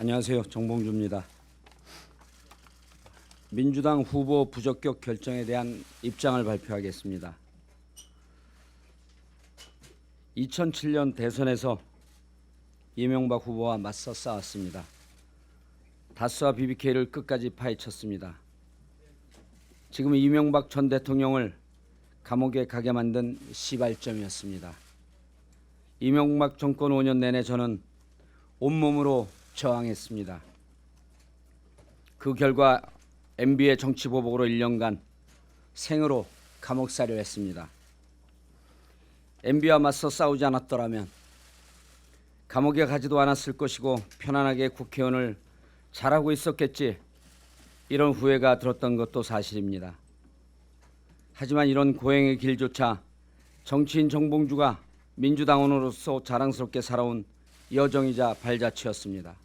안녕하세요. 정봉주입니다. 민주당 후보 부적격 결정에 대한 입장을 발표하겠습니다. 2007년 대선에서 이명박 후보와 맞서 싸웠습니다. 다스와 BBK를 끝까지 파헤쳤습니다. 지금 이명박 전 대통령을 감옥에 가게 만든 시발점이었습니다. 이명박 정권 5년 내내 저는 온몸으로 저항했습니다. 그 결과 MB의 정치보복으로 1년간 생으로 감옥살이를 했습니다. MB와 맞서 싸우지 않았더라면 감옥에 가지도 않았을 것이고 편안하게 국회의원을 잘하고 있었겠지, 이런 후회가 들었던 것도 사실입니다. 하지만 이런 고행의 길조차 정치인 정봉주가 민주당원으로서 자랑스럽게 살아온 여정이자 발자취였습니다.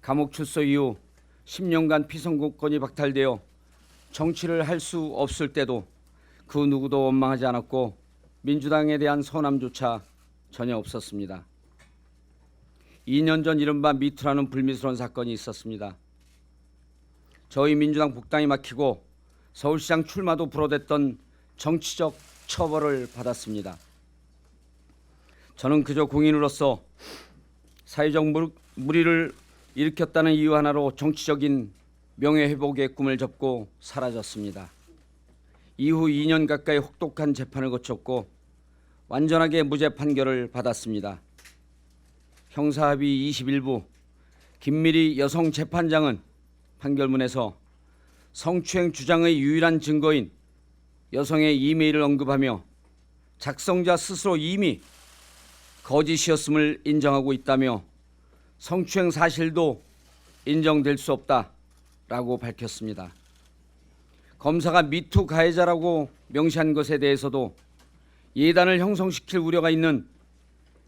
감옥 출소 이후 10년간 피선거권이 박탈되어 정치를 할 수 없을 때도 그 누구도 원망하지 않았고 민주당에 대한 서운함조차 전혀 없었습니다. 2년 전 이른바 미투라는 불미스러운 사건이 있었습니다. 저희 민주당 복당이 막히고 서울시장 출마도 불어댔던 정치적 처벌을 받았습니다. 저는 그저 공인으로서 사회적 물의를 일으켰다는 이유 하나로 정치적인 명예회복의 꿈을 접고 사라졌습니다. 이후 2년 가까이 혹독한 재판을 거쳤고 완전하게 무죄 판결을 받았습니다. 형사합의 21부 김미리 여성 재판장은 판결문에서 성추행 주장의 유일한 증거인 여성의 이메일을 언급하며 작성자 스스로 이미 거짓이었음을 인정하고 있다며 성추행 사실도 인정될 수 없다라고 밝혔습니다. 검사가 미투 가해자라고 명시한 것에 대해서도 예단을 형성시킬 우려가 있는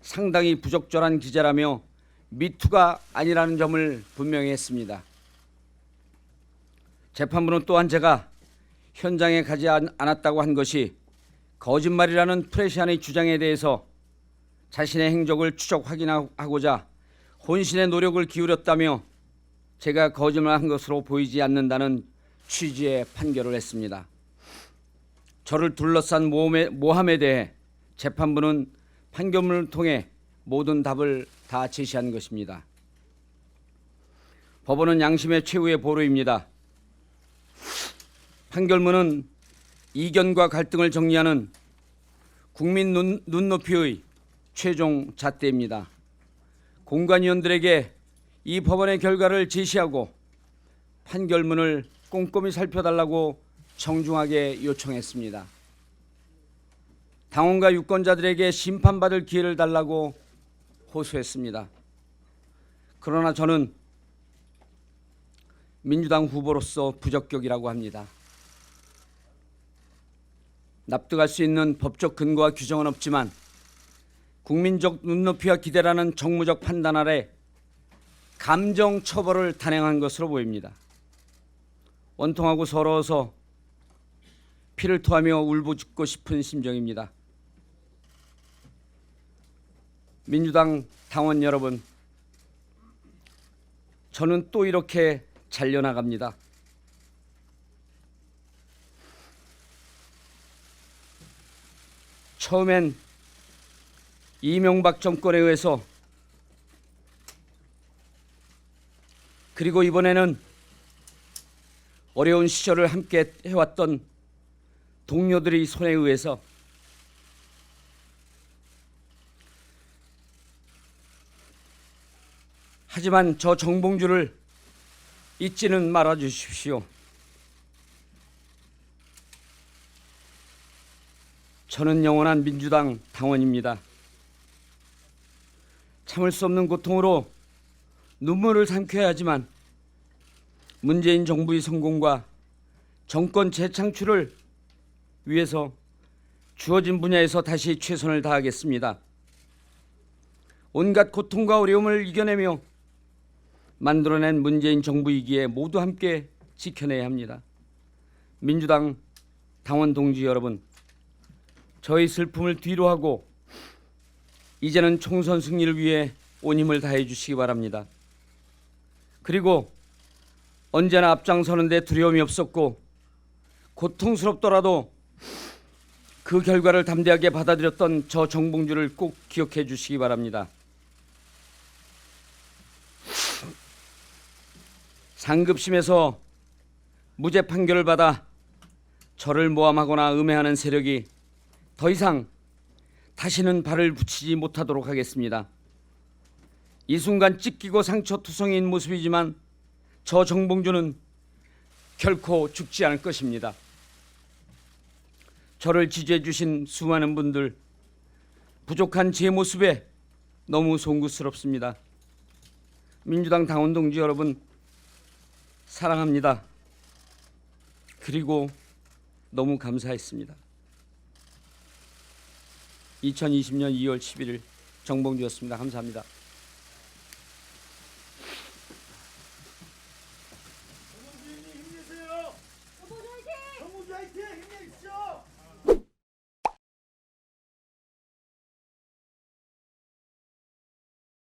상당히 부적절한 기재라며 미투가 아니라는 점을 분명히 했습니다. 재판부는 또한 제가 현장에 가지 않았다고 한 것이 거짓말이라는 프레시안의 주장에 대해서 자신의 행적을 추적 확인하고자 혼신의 노력을 기울였다며 제가 거짓말한 것으로 보이지 않는다는 취지의 판결을 했습니다. 저를 둘러싼 모함에 대해 재판부는 판결문을 통해 모든 답을 다 제시한 것입니다. 법원은 양심의 최후의 보루입니다. 판결문은 이견과 갈등을 정리하는 국민 눈높이의 최종 잣대입니다. 공관위원들에게 이 법원의 결과를 제시하고 판결문을 꼼꼼히 살펴달라고 정중하게 요청했습니다. 당원과 유권자들에게 심판받을 기회를 달라고 호소했습니다. 그러나 저는 민주당 후보로서 부적격이라고 합니다. 납득할 수 있는 법적 근거와 규정은 없지만 국민적 눈높이와 기대라는 정무적 판단 아래 감정 처벌을 단행한 것으로 보입니다. 원통하고 서러워서 피를 토하며 울부짖고 싶은 심정입니다. 민주당 당원 여러분, 저는 또 이렇게 잘려나갑니다. 처음엔 이명박 정권에 의해서, 그리고 이번에는 어려운 시절을 함께 해왔던 동료들의 손에 의해서, 하지만 저 정봉주를 잊지는 말아 주십시오. 저는 영원한 민주당 당원입니다. 참을 수 없는 고통으로 눈물을 삼켜야 하지만 문재인 정부의 성공과 정권 재창출을 위해서 주어진 분야에서 다시 최선을 다하겠습니다. 온갖 고통과 어려움을 이겨내며 만들어낸 문재인 정부이기에 모두 함께 지켜내야 합니다. 민주당 당원 동지 여러분, 저희 슬픔을 뒤로하고 이제는 총선 승리를 위해 온 힘을 다해 주시기 바랍니다. 그리고 언제나 앞장서는 데 두려움이 없었고 고통스럽더라도 그 결과를 담대하게 받아들였던 저 정봉주를 꼭 기억해 주시기 바랍니다. 상급심에서 무죄 판결을 받아 저를 모함하거나 음해하는 세력이 더 이상 다시는 발을 붙이지 못하도록 하겠습니다. 이 순간 찢기고 상처투성이인 모습이지만 저 정봉주는 결코 죽지 않을 것입니다. 저를 지지해 주신 수많은 분들, 부족한 제 모습에 너무 송구스럽습니다. 민주당 당원 동지 여러분, 사랑합니다. 그리고 너무 감사했습니다. 2020년 2월 11일 정봉주였습니다. 감사합니다.